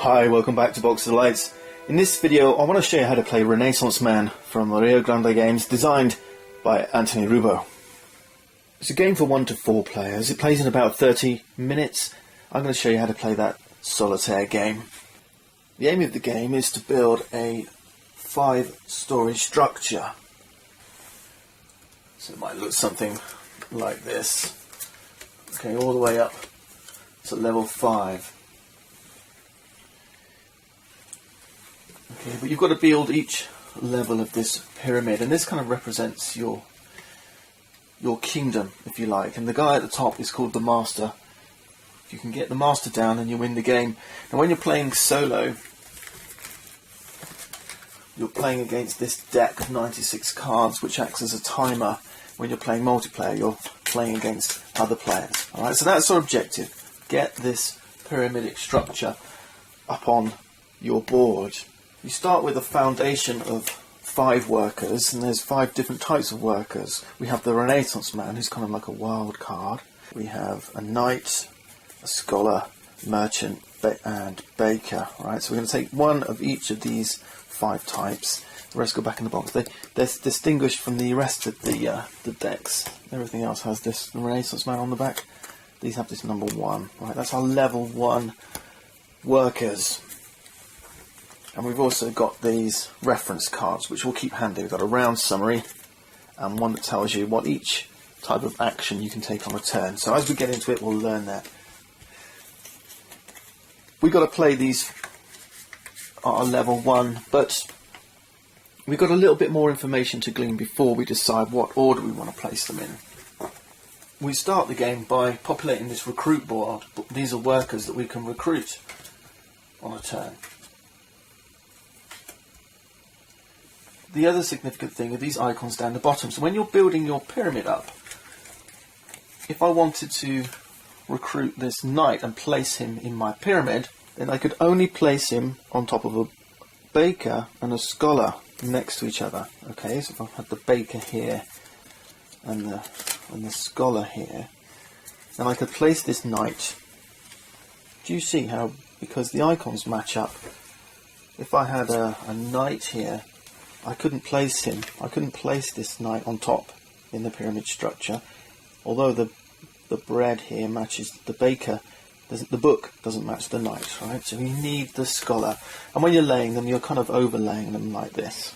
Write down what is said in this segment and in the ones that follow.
Hi, welcome back to Box of Lights. In this video I want to show you how to play Renaissance Man from Rio Grande Games, designed by Anthony Rubo. It's a game for 1 to 4 players. It plays in about 30 minutes. I'm going to show you how to play that solitaire game. The aim of the game is to build a 5-story structure. So it might look something like this. Okay, all the way up to level 5. Okay, but you've got to build each level of this pyramid, and this kind of represents your kingdom, if you like. And the guy at the top is called the Master. If you can get the Master down, then you win the game. And when you're playing solo, you're playing against this deck of 96 cards, which acts as a timer. When you're playing multiplayer, you're playing against other players. Alright, so that's our objective. Get this pyramidic structure up on your board. You start with a foundation of 5 workers, and there's 5 different types of workers. We have the Renaissance Man, who's kind of like a wild card. We have a knight, a scholar, merchant, and baker. Right, so we're going to take one of each of these 5 types. The rest go back in the box. They're distinguished from the rest of the decks. Everything else has this Renaissance Man on the back. These have this number 1. Right, that's our level 1 workers. And we've also got these reference cards, which we'll keep handy. We've got a round summary and one that tells you what each type of action you can take on a turn. So as we get into it, we'll learn that. We've got to play these at our level 1, but we've got a little bit more information to glean before we decide what order we want to place them in. We start the game by populating this recruit board. These are workers that we can recruit on a turn. The other significant thing are these icons down the bottom. So when you're building your pyramid up, if I wanted to recruit this knight and place him in my pyramid, then I could only place him on top of a baker and a scholar next to each other. Okay, so if I had the baker here and the scholar here, then I could place this knight. Do you see how, because the icons match up, if I had a knight here, I couldn't place him. I couldn't place this knight on top in the pyramid structure. Although the bread here matches the baker, the book doesn't match the knight, right? So you need the scholar. And when you're laying them, you're kind of overlaying them like this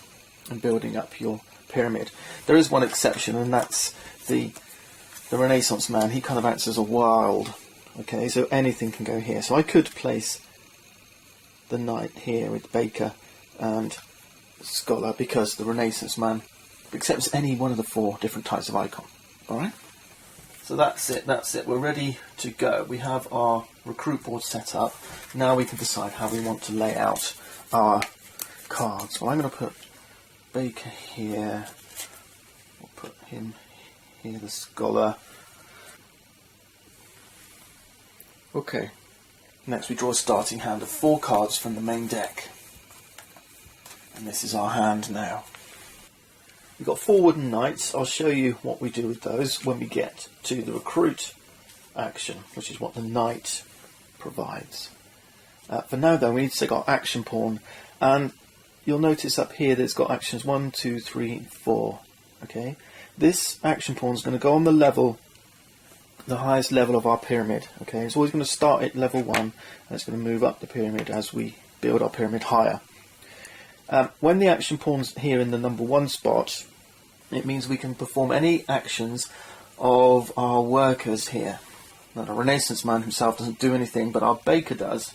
and building up your pyramid. There is one exception, and that's the Renaissance Man. He kind of acts as a wild. Okay, so anything can go here. So I could place the knight here with baker and scholar, because the Renaissance Man accepts any one of the 4 different types of icon. Alright? So that's it, we're ready to go. We have our recruit board set up. Now we can decide how we want to lay out our cards. Well, I'm going to put baker here. We'll put him here, the scholar. Okay. Next we draw a starting hand of 4 cards from the main deck. And this is our hand now. We've got 4 wooden knights. I'll show you what we do with those when we get to the recruit action, which is what the knight provides. For now though, we need to take our action pawn, and you'll notice up here that it's got actions 1, 2, 3, 4. Okay, this action pawn is going to go on the highest level of our pyramid. Okay, it's always going to start at level 1, and it's going to move up the pyramid as we build our pyramid higher. When the action pawn's here in the number 1 spot, it means we can perform any actions of our workers here. Now the Renaissance Man himself doesn't do anything, but our baker does.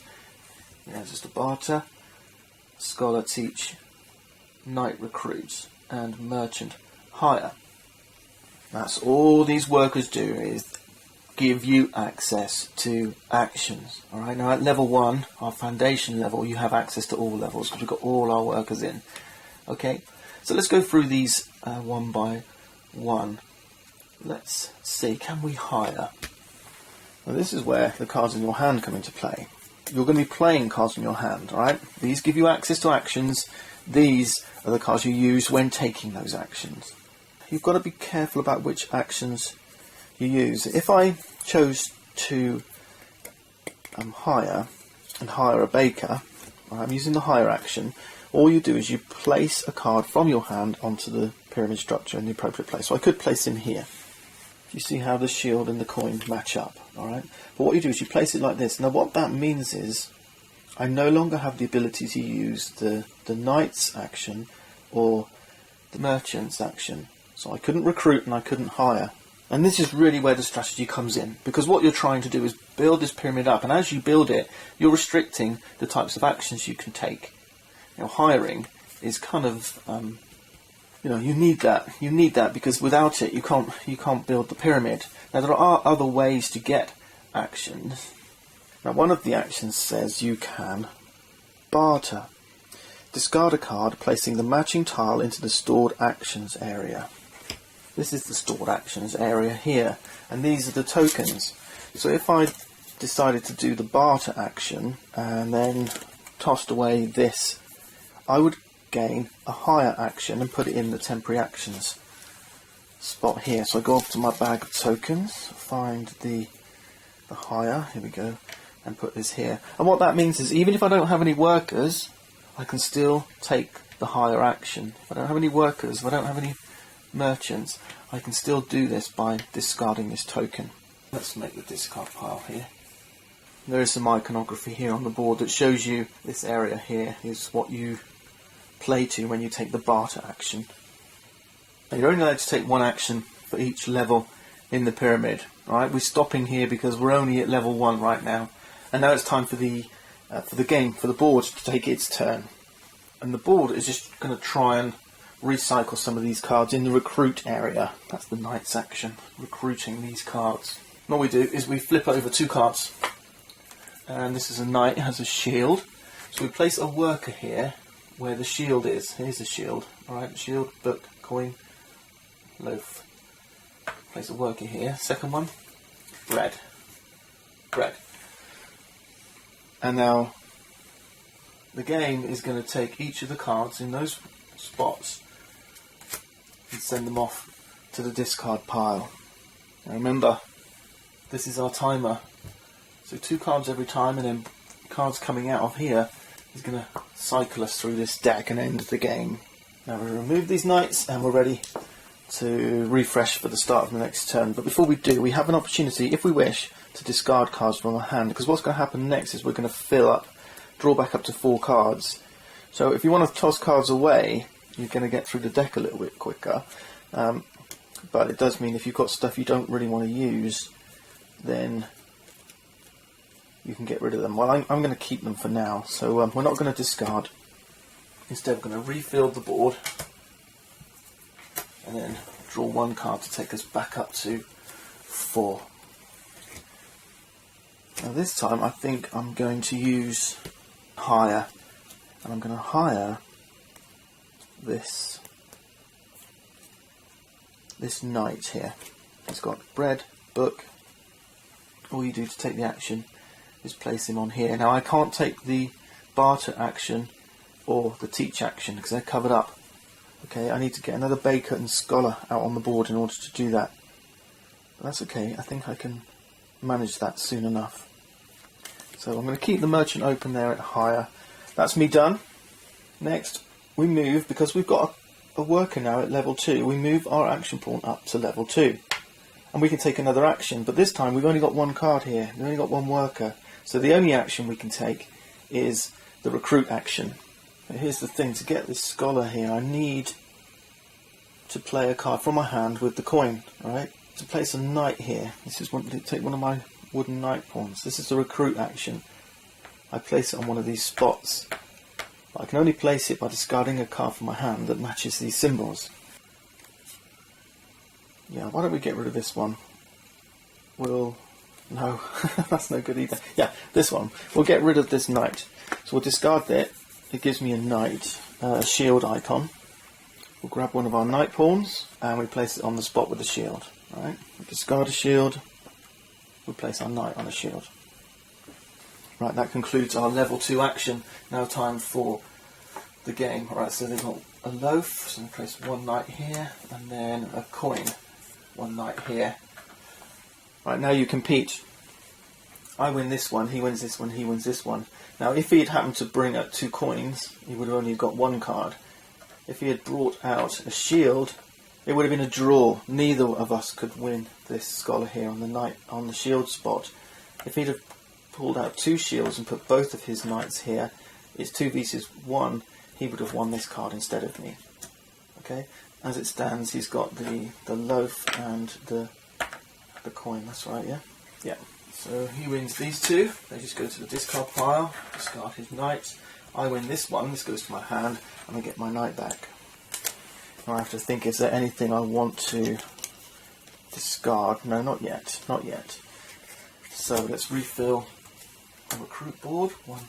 He has just a barter, scholar teach, knight recruits, and merchant hire. That's all these workers do, is give you access to actions. Alright, now at level 1, our foundation level, you have access to all levels because we've got all our workers in. Okay, so let's go through these one by one. Let's see, can we hire? Now this is where the cards in your hand come into play. You're going to be playing cards in your hand, alright? These give you access to actions. These are the cards you use when taking those actions. You've got to be careful about which actions you use. If I chose to hire, and hire a baker, I'm using the hire action, all you do is you place a card from your hand onto the pyramid structure in the appropriate place. So I could place him here. You see how the shield and the coin match up, alright? But what you do is you place it like this. Now what that means is I no longer have the ability to use the knight's action or the merchant's action. So I couldn't recruit and I couldn't hire. And this is really where the strategy comes in, because what you're trying to do is build this pyramid up, and as you build it, you're restricting the types of actions you can take. You know, hiring is kind of, you know, you need that because without it you can't build the pyramid. Now there are other ways to get actions. Now one of the actions says you can barter. Discard a card, placing the matching tile into the stored actions area. This is the stored actions area here, and these are the tokens. So if I decided to do the barter action and then tossed away this, I would gain a hire action and put it in the temporary actions spot here. So I go off to my bag of tokens, find the hire, here we go, and put this here. And what that means is even if I don't have any workers, I can still take the hire action. If I don't have any workers, if I don't have any merchants, I can still do this by discarding this token. Let's make the discard pile here. There is some iconography here on the board that shows you this area here is what you play to when you take the barter action. Now you're only allowed to take one action for each level in the pyramid. Right? We're stopping here because we're only at level 1 right now, and now it's time for the game, for the board to take its turn. And the board is just going to try and recycle some of these cards in the recruit area. That's the knight's action, recruiting these cards. And what we do is we flip over 2 cards, and this is a knight, it has a shield. So we place a worker here where the shield is. Here's the shield. Alright, shield, book, coin, loaf. Place a worker here. Second one, bread. Bread. And now the game is going to take each of the cards in those spots and send them off to the discard pile. Now remember, this is our timer. So 2 cards every time, and then cards coming out of here is going to cycle us through this deck and end the game. Now we remove these knights and we're ready to refresh for the start of the next turn. But before we do, we have an opportunity, if we wish, to discard cards from our hand, because what's going to happen next is we're going to fill up, draw back up to 4 cards. So if you want to toss cards away, you're going to get through the deck a little bit quicker. But it does mean if you've got stuff you don't really want to use, then you can get rid of them. Well, I'm going to keep them for now, so we're not going to discard. Instead, we're going to refill the board and then draw 1 card to take us back up to 4. Now this time I think I'm going to use hire, and I'm going to hire this knight here. He's got bread, book. All you do to take the action is place him on here. Now I can't take the barter action or the teach action because they're covered up. Okay, I need to get another baker and scholar out on the board in order to do that. But that's okay, I think I can manage that soon enough. So I'm going to keep the merchant open there at hire. That's me done. Next, we move, because we've got a worker now at level 2, we move our action pawn up to level 2. And we can take another action, but this time we've only got 1 card here, we've only got 1 worker. So the only action we can take is the recruit action. But here's the thing, to get this scholar here, I need to play a card from my hand with the coin, alright? To place a knight here, this is take one of my wooden knight pawns. This is the recruit action. I place it on one of these spots. I can only place it by discarding a card from my hand that matches these symbols. Yeah, why don't we get rid of this one? No, that's no good either. Yeah, this one. We'll get rid of this knight. So we'll discard it. It gives me a knight, shield icon. We'll grab one of our knight pawns and we place it on the spot with the shield. Right? We discard a shield. We place our knight on a shield. Right, that concludes our level 2 action. Now time for the game. Alright, so they've got a loaf, so we place 1 knight here, and then a coin, 1 knight here. Right, now you compete. I win this one, he wins this one, he wins this one. Now, if he had happened to bring out 2 coins, he would have only got 1 card. If he had brought out a shield, it would have been a draw. Neither of us could win this scholar here on the knight on the shield spot. If he'd have pulled out 2 shields and put both of his knights here, it's 2 versus 1. He would have won this card instead of me. Okay, as it stands, he's got the loaf and the coin. That's right, yeah, yeah. So he wins these 2. They just go to the discard pile. Discard his knights. I win this one. This goes to my hand, and I get my knight back. Now I have to think: is there anything I want to discard? No, not yet. Not yet. So let's refill our recruit board. 1,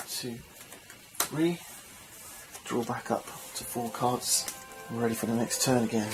2, 3. Draw back up to 4 cards. I'm ready for the next turn again.